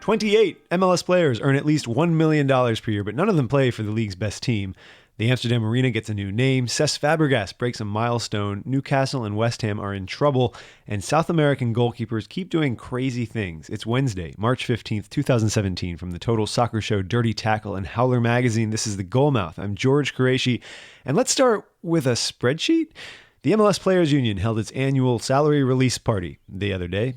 28 MLS players earn at least $1 million per year, but none of them play for the league's best team. The Amsterdam Arena gets a new name. Cesc Fabregas breaks a milestone. Newcastle and West Ham are in trouble. And South American goalkeepers keep doing crazy things. It's Wednesday, March 15th, 2017. From the Total Soccer Show, Dirty Tackle, and Howler Magazine, this is The Goalmouth. I'm George Qureshi. And let's start with a spreadsheet. The MLS Players Union held its annual salary release party the other day,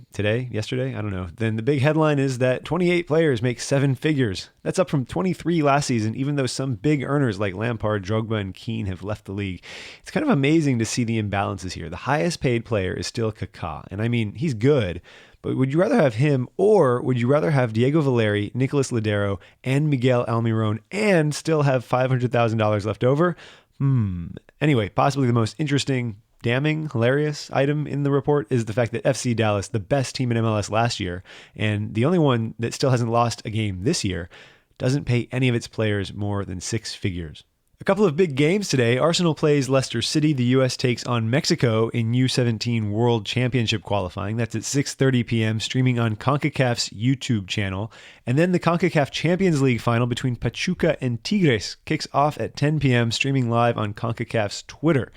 yesterday, I don't know. Then the big headline is that 28 players make seven figures. That's up from 23 last season, even though some big earners like Lampard, Drogba, and Keane have left the league. It's kind of amazing to see the imbalances here. The highest paid player is still Kaká, and I mean, he's good, but would you rather have him, or would you rather have Diego Valeri, Nicolas Ladero, and Miguel Almiron, and still have $500,000 left over? Anyway, possibly the most interesting, damning, hilarious item in the report is the fact that FC Dallas, the best team in MLS last year, and the only one that still hasn't lost a game this year, doesn't pay any of its players more than six figures. A couple of big games today. Arsenal plays Leicester City. The U.S. takes on Mexico in U17 World Championship qualifying. That's at 6:30 p.m., streaming on CONCACAF's YouTube channel. And then the CONCACAF Champions League final between Pachuca and Tigres kicks off at 10 p.m., streaming live on CONCACAF's Twitter.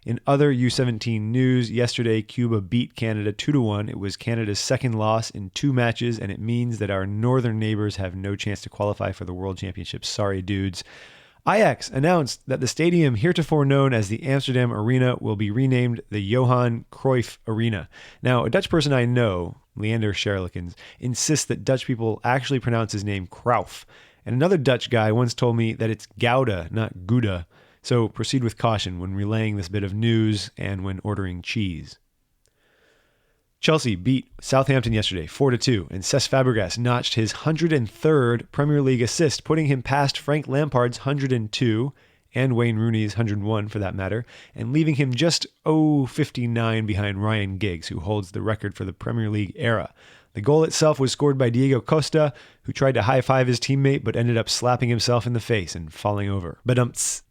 In other U17 news, yesterday Cuba beat Canada 2-1. It was Canada's second loss in two matches, and it means that our northern neighbors have no chance to qualify for the World Championship. Sorry, dudes. Ajax announced that the stadium heretofore known as the Amsterdam Arena will be renamed the Johan Cruyff Arena. Now, a Dutch person I know, Leander Scherlikens, insists that Dutch people actually pronounce his name Cruyff. And another Dutch guy once told me that it's Gouda, not Gouda. So proceed with caution when relaying this bit of news and when ordering cheese. Chelsea beat Southampton yesterday 4-2, and Cesc Fabregas notched his 103rd Premier League assist, putting him past Frank Lampard's 102 and Wayne Rooney's 101 for that matter, and leaving him just 59 behind Ryan Giggs, who holds the record for the Premier League era. The goal itself was scored by Diego Costa, who tried to high-five his teammate but ended up slapping himself in the face and falling over.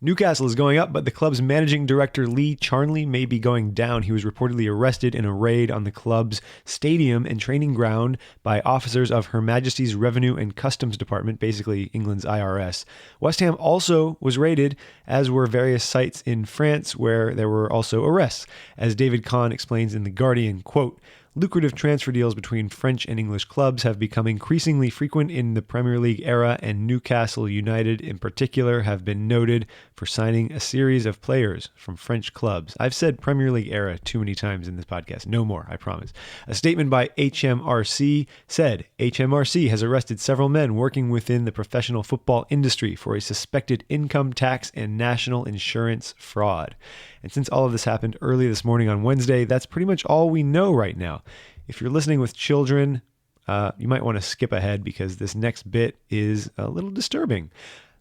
Newcastle is going up, but the club's managing director Lee Charnley may be going down. He was reportedly arrested in a raid on the club's stadium and training ground by officers of Her Majesty's Revenue and Customs Department, basically England's IRS. West Ham also was raided, as were various sites in France where there were also arrests. As David Kahn explains in The Guardian, quote, lucrative transfer deals between French and English clubs have become increasingly frequent in the Premier League era, and Newcastle United in particular have been noted for signing a series of players from French clubs. I've said Premier League era too many times in this podcast. No more, I promise. A statement by HMRC said, HMRC has arrested several men working within the professional football industry for a suspected income tax and national insurance fraud. And since all of this happened early this morning on Wednesday, that's pretty much all we know right now. If you're listening with children, you might want to skip ahead because this next bit is a little disturbing.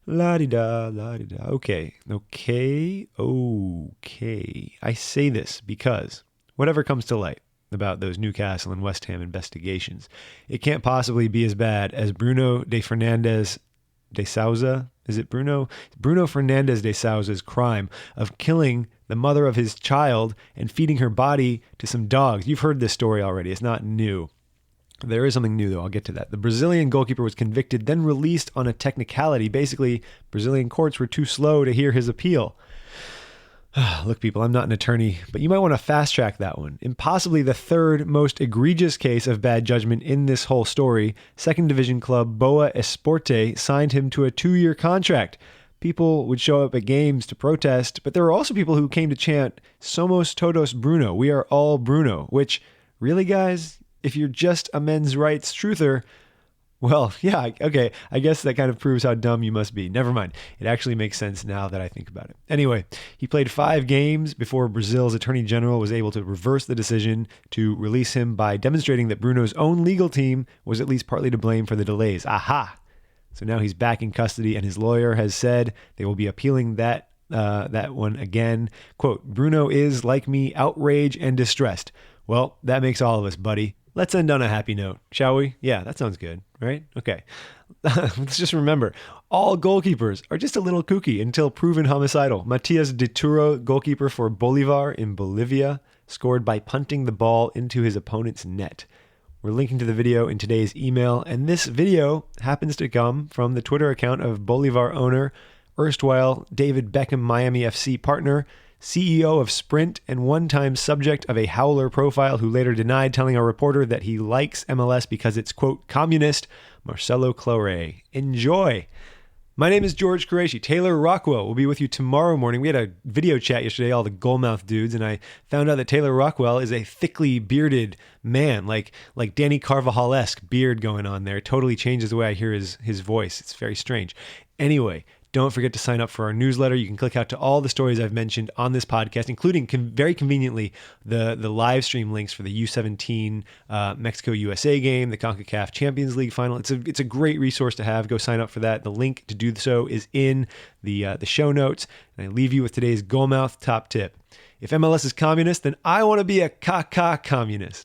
La-di-da, la-di-da. Okay. I say this because whatever comes to light about those Newcastle and West Ham investigations, it can't possibly be as bad as Bruno de Fernandes de Souza. Is it Bruno? Bruno Fernandes de Souza's crime of killing the mother of his child and feeding her body to some dogs. You've heard this story already. It's not new. There is something new, though. I'll get to that. The Brazilian goalkeeper was convicted, then released on a technicality. Basically, Brazilian courts were too slow to hear his appeal. Look, people, I'm not an attorney, but you might want to fast track that one. In possibly the third most egregious case of bad judgment in this whole story, second division club Boa Esporte signed him to a 2-year contract. People would show up at games to protest, but there were also people who came to chant, Somos todos Bruno, we are all Bruno, which, really, guys, if you're just a men's rights truther, well, yeah, okay, I guess that kind of proves how dumb you must be. Never mind. It actually makes sense now that I think about it. Anyway, he played 5 games before Brazil's Attorney General was able to reverse the decision to release him by demonstrating that Bruno's own legal team was at least partly to blame for the delays. Aha! So now he's back in custody, and his lawyer has said they will be appealing that one again. Quote, Bruno is, like me, outraged and distressed. Well, that makes all of us, buddy. Let's end on a happy note, shall we? Yeah, that sounds good, right? Okay. Let's just remember, all goalkeepers are just a little kooky until proven homicidal. Matias de Turo, goalkeeper for Bolivar in Bolivia, scored by punting the ball into his opponent's net. We're linking to the video in today's email, and this video happens to come from the Twitter account of Bolivar owner, erstwhile David Beckham Miami FC partner, CEO of Sprint, and one-time subject of a Howler profile who later denied telling our reporter that he likes MLS because it's, quote, communist, Marcelo Claure. Enjoy! My name is George Qureshi. Taylor Rockwell will be with you tomorrow morning. We had a video chat yesterday, all the goalmouth dudes, and I found out that Taylor Rockwell is a thickly bearded man, like Danny Carvajal-esque beard going on there. It totally changes the way I hear his voice. It's very strange. Anyway, don't forget to sign up for our newsletter. You can click out to all the stories I've mentioned on this podcast, including very conveniently the live stream links for the U17 Mexico-USA game, the CONCACAF Champions League final. It's a great resource to have. Go sign up for that. The link to do so is in the show notes. And I leave you with today's goalmouth top tip. If MLS is communist, then I want to be a communist.